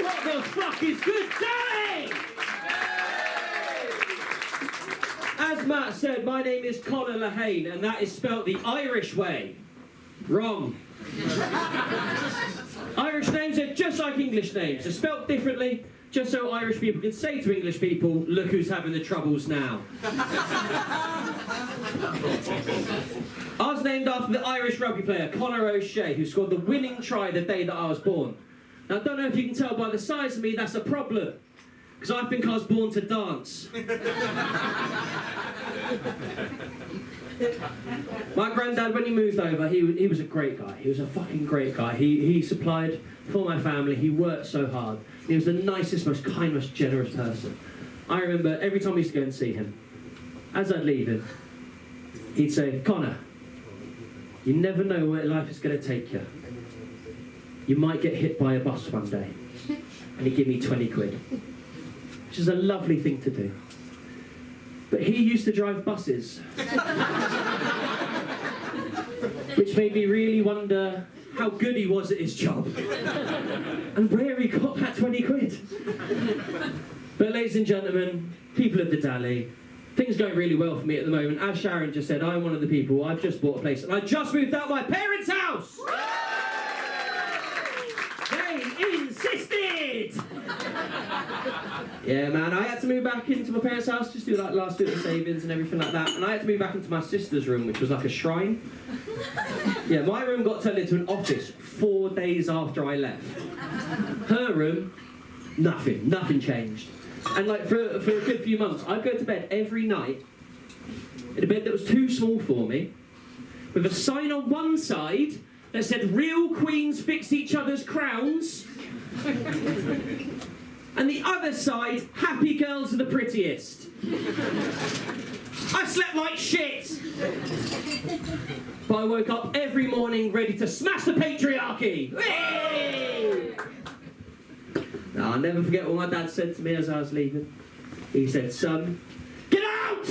What the fuck is good day? As Matt said, my name is Conor Lehane, and that is spelt the Irish way. Wrong. Irish names are just like English names. They're spelt differently, just so Irish people can say to English people, look who's having the troubles now. I was named after the Irish rugby player Conor O'Shea, who scored the winning try the day that I was born. Now, I don't know if you can tell by the size of me, that's a problem. Because I think I was born to dance. My granddad, when he moved over, he was a great guy. He was a fucking great guy. He supplied for my family. He worked so hard. He was the nicest, most kind, most generous person. I remember every time I used to go and see him, as I'd leave him, he'd say, Conor, you never know where life is going to take you. You might get hit by a bus one day. And he'd give me 20 quid. Which is a lovely thing to do. But he used to drive buses. Which made me really wonder how good he was at his job. And where he got that 20 quid. But ladies and gentlemen, people of the Dally, things going really well for me at the moment. As Sharon just said, I'm one of the people, I've just bought a place and I just moved out of my parents' house! They insisted! Yeah, man, I had to move back into my parents' house, just do like last bit of savings and everything like that. And I had to move back into my sister's room, which was like a shrine. Yeah, my room got turned into an office 4 days after I left. Her room, nothing changed. And like for a good few months, I'd go to bed every night in a bed that was too small for me, with a sign on one side that said, real queens fix each other's crowns. And the other side, happy girls are the prettiest. I slept like shit. But I woke up every morning ready to smash the patriarchy. Hey! Now, I'll never forget what my dad said to me as I was leaving. He said, son, get out!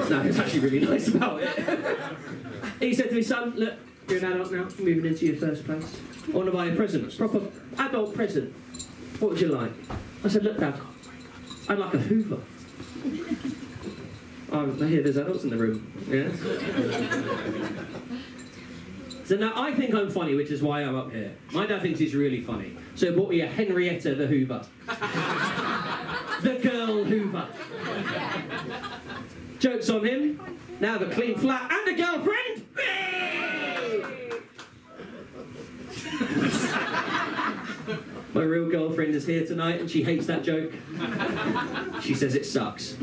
No, it's actually really nice about it. He said to me, son, look, you're an adult now, you're moving into your first place. I want to buy a present, a proper adult present. What would you like? I said, look, Dad, I'd like a Hoover. Oh, I hear there's adults in the room. Yeah. So now I think I'm funny, which is why I'm up here. My dad thinks he's really funny. So he bought me a Henrietta the Hoover. The girl Hoover. Joke's on him. Now the clean flat and a girlfriend. My real girlfriend is here tonight and she hates that joke. She says it sucks.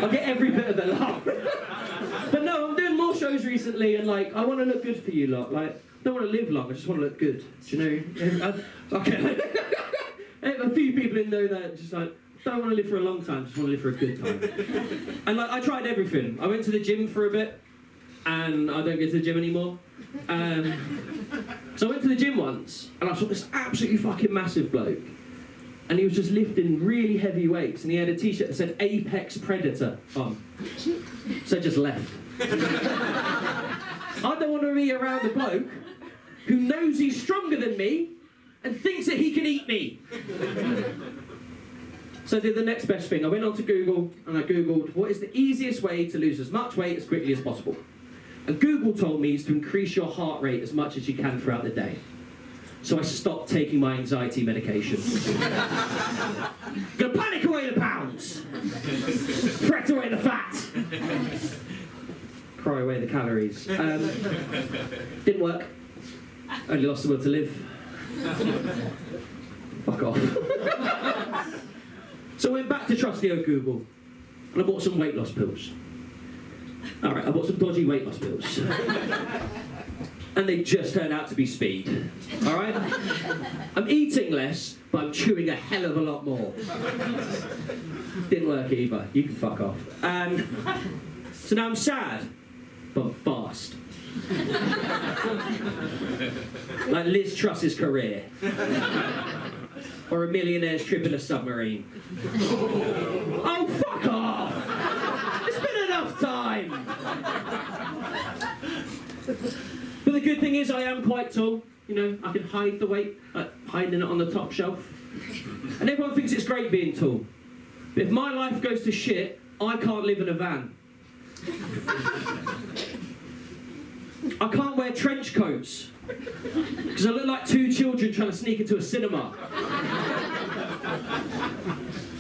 I'll get every bit of the laugh. But no, I'm doing more shows recently and like, I want to look good for you lot. Like, I don't want to live long, I just want to look good. Do you know? Okay. A few people in know that, just like, don't want to live for a long time, just want to live for a good time. And like, I tried everything. I went to the gym for a bit, and I don't go to the gym anymore. So I went to the gym once, and I saw this absolutely fucking massive bloke. And he was just lifting really heavy weights, and he had a t-shirt that said Apex Predator on. So I just left. I don't want to be around a bloke who knows he's stronger than me and thinks that he can eat me. So I did the next best thing. I went onto Google and I Googled what is the easiest way to lose as much weight as quickly as possible. And Google told me is to increase your heart rate as much as you can throughout the day. So I stopped taking my anxiety medication. Gonna panic away the pounds. Fret away the fat. Cry away the calories. Didn't work. Only lost the will to live. Fuck off. So I went back to trusty old Google and I bought some weight loss pills. Alright, I bought some dodgy weight loss pills. And they just turned out to be speed. Alright? I'm eating less, but I'm chewing a hell of a lot more. Didn't work either. You can fuck off. So now I'm sad, but I'm fast. Like Liz Truss's career. Or a millionaire's trip in a submarine. Oh, fuck off! It's been enough time! But the good thing is I am quite tall. You know, I can hide the weight, like hiding it on the top shelf. And everyone thinks it's great being tall. But if my life goes to shit, I can't live in a van. I can't wear trench coats because I look like two children trying to sneak into a cinema.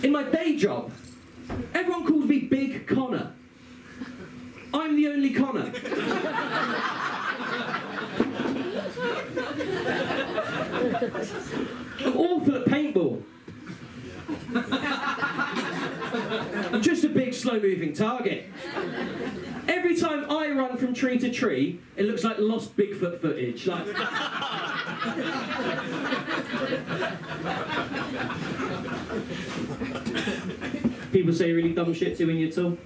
In my day job, everyone calls me Big Conor. I'm the only Conor. I'm awful at paintball. I'm just a big, slow-moving target. Every time I run from tree to tree, it looks like lost Bigfoot footage. Like... People say really dumb shit to you when you're tall.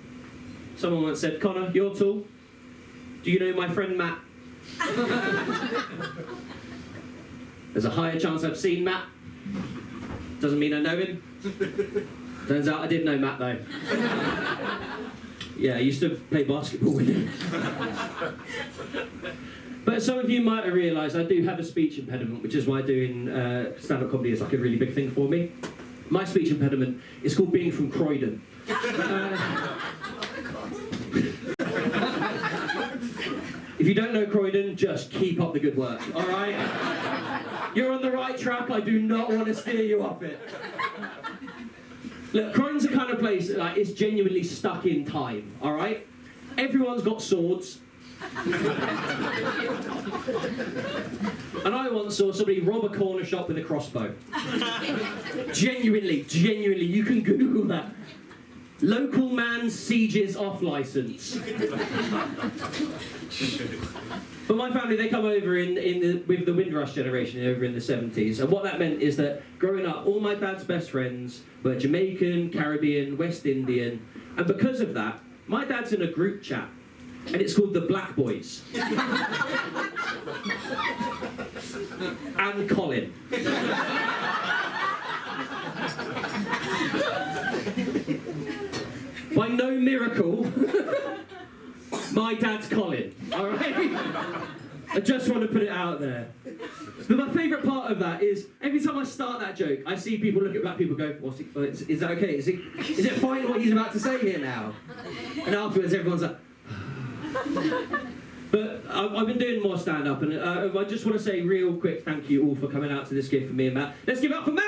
Someone once said, "Conor, you're tall. Do you know my friend Matt?" There's a higher chance I've seen Matt. Doesn't mean I know him. Turns out I did know Matt though. Yeah, I used to play basketball with him. But some of you might have realised I do have a speech impediment, which is why doing stand-up comedy is like a really big thing for me. My speech impediment is called being from Croydon. If you don't know Croydon, just keep up the good work, all right? You're on the right track. I do not want to steer you off it. Look, Croydon's the kind of place that like, is genuinely stuck in time, all right? Everyone's got swords. And I once saw somebody rob a corner shop with a crossbow. Genuinely, you can Google that. Local man sieges off licence. But my family, they come over with the Windrush generation over in the 70s. And what that meant is that growing up, all my dad's best friends were Jamaican, Caribbean, West Indian. And because of that, my dad's in a group chat. And it's called the Black Boys. And Colin. By no miracle, my dad's Colin, all right? I just want to put it out there. But my favourite part of that is, every time I start that joke, I see people look at black people go, is that okay? Is it fine what he's about to say here now? And afterwards everyone's like... But I've been doing more stand-up, and I just want to say real quick thank you all for coming out to this gig for me and Matt. Let's give it up for Matt!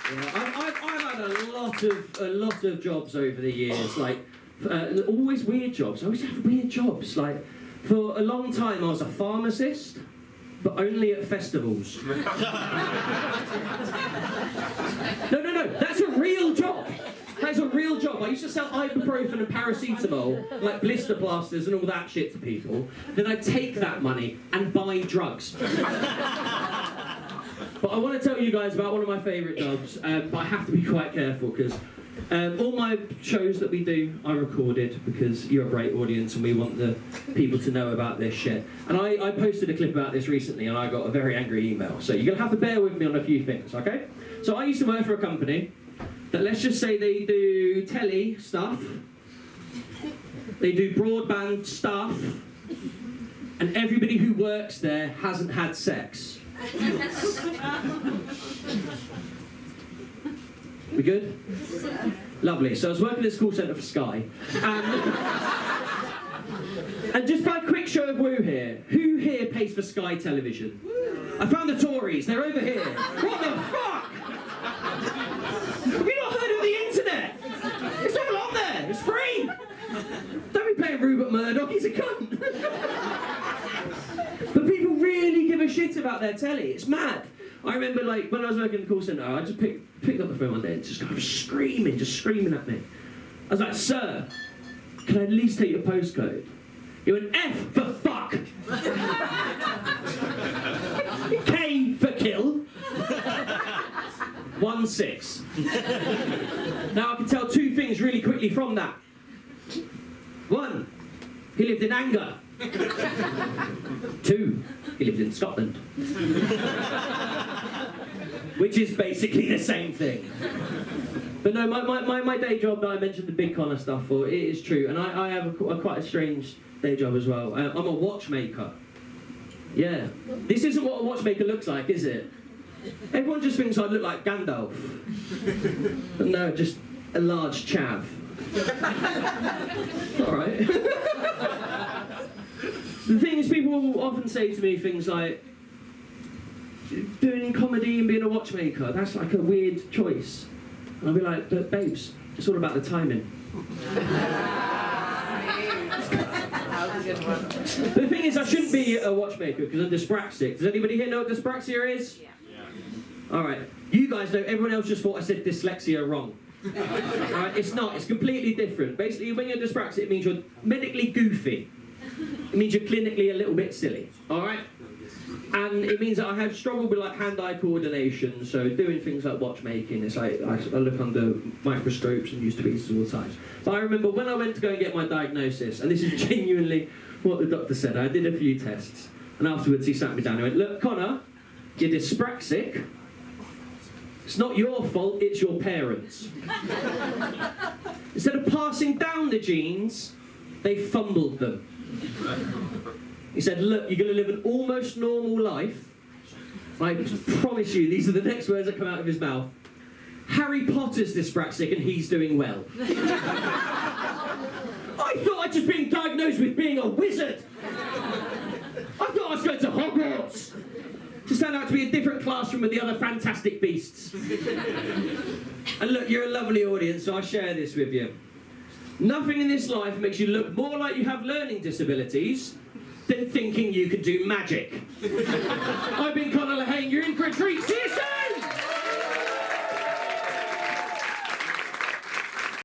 Yeah, I've had a lot of jobs over the years, like always weird jobs. I always have weird jobs. Like for a long time, I was a pharmacist, but only at festivals. No, that's a real job. That's a real job. I used to sell ibuprofen and paracetamol, like blister plasters and all that shit to people. Then I'd take that money and buy drugs. But I want to tell you guys about one of my favourite jobs, but I have to be quite careful because all my shows that we do are recorded because you're a great audience and we want the people to know about this shit. And I posted a clip about this recently and I got a very angry email. So you're going to have to bear with me on a few things, okay? So I used to work for a company that, let's just say, they do telly stuff, they do broadband stuff, and everybody who works there hasn't had sex. We good? Lovely. So I was working at this call centre for Sky, and just by a quick show of woo here, who here pays for Sky Television? I found the Tories. They're over here. What the fuck? Have you not heard of the internet? It's all on there. It's free. Don't be paying Rupert Murdoch. He's a cunt. But people really give a shit about their telly. It's mad. I remember, like, when I was working in the call centre, I just picked up the phone one day and just kind of screaming at me. I was like, "Sir, can I at least take your postcode?" He went, "F for fuck." K for kill. 16. Now I can tell two things really quickly from that. One, he lived in anger. Two, he lived in Scotland. Which is basically the same thing. But no, my day job that I mentioned the big Conor stuff for, it is true. And I have quite a strange day job as well. I'm a watchmaker. Yeah. This isn't what a watchmaker looks like, is it? Everyone just thinks I look like Gandalf. But no, just a large chav. Alright. The thing is, people will often say to me things like, doing comedy and being a watchmaker, that's like a weird choice. And I'll be like, but babes, it's all about the timing. The thing is, I shouldn't be a watchmaker because I'm dyspraxic. Does anybody here know what dyspraxia is? Yeah. Alright, you guys know, everyone else just thought I said dyslexia wrong. Alright, it's not, it's completely different. Basically, when you're dyspraxic, it means you're medically goofy. It means you're clinically a little bit silly. Alright? And it means that I have struggled with like hand-eye coordination, so doing things like watchmaking, it's like I look under microscopes and use tweezers all the time. But I remember when I went to go and get my diagnosis, and this is genuinely what the doctor said, I did a few tests, and afterwards he sat me down and went, look, Conor, you're dyspraxic. It's not your fault, it's your parents. Instead of passing down the genes, they fumbled them. He said, look, you're going to live an almost normal life. I promise you, these are the next words that come out of his mouth. Harry Potter's dyspraxic and he's doing well. I thought I'd just been diagnosed with being a wizard. I thought I was going to Hogwarts. Just turned out to be a different classroom with the other fantastic beasts. And look, you're a lovely audience, so I share this with you. Nothing in this life makes you look more like you have learning disabilities than thinking you can do magic. I've been Conor Lehane, you're in for a treat. See you soon!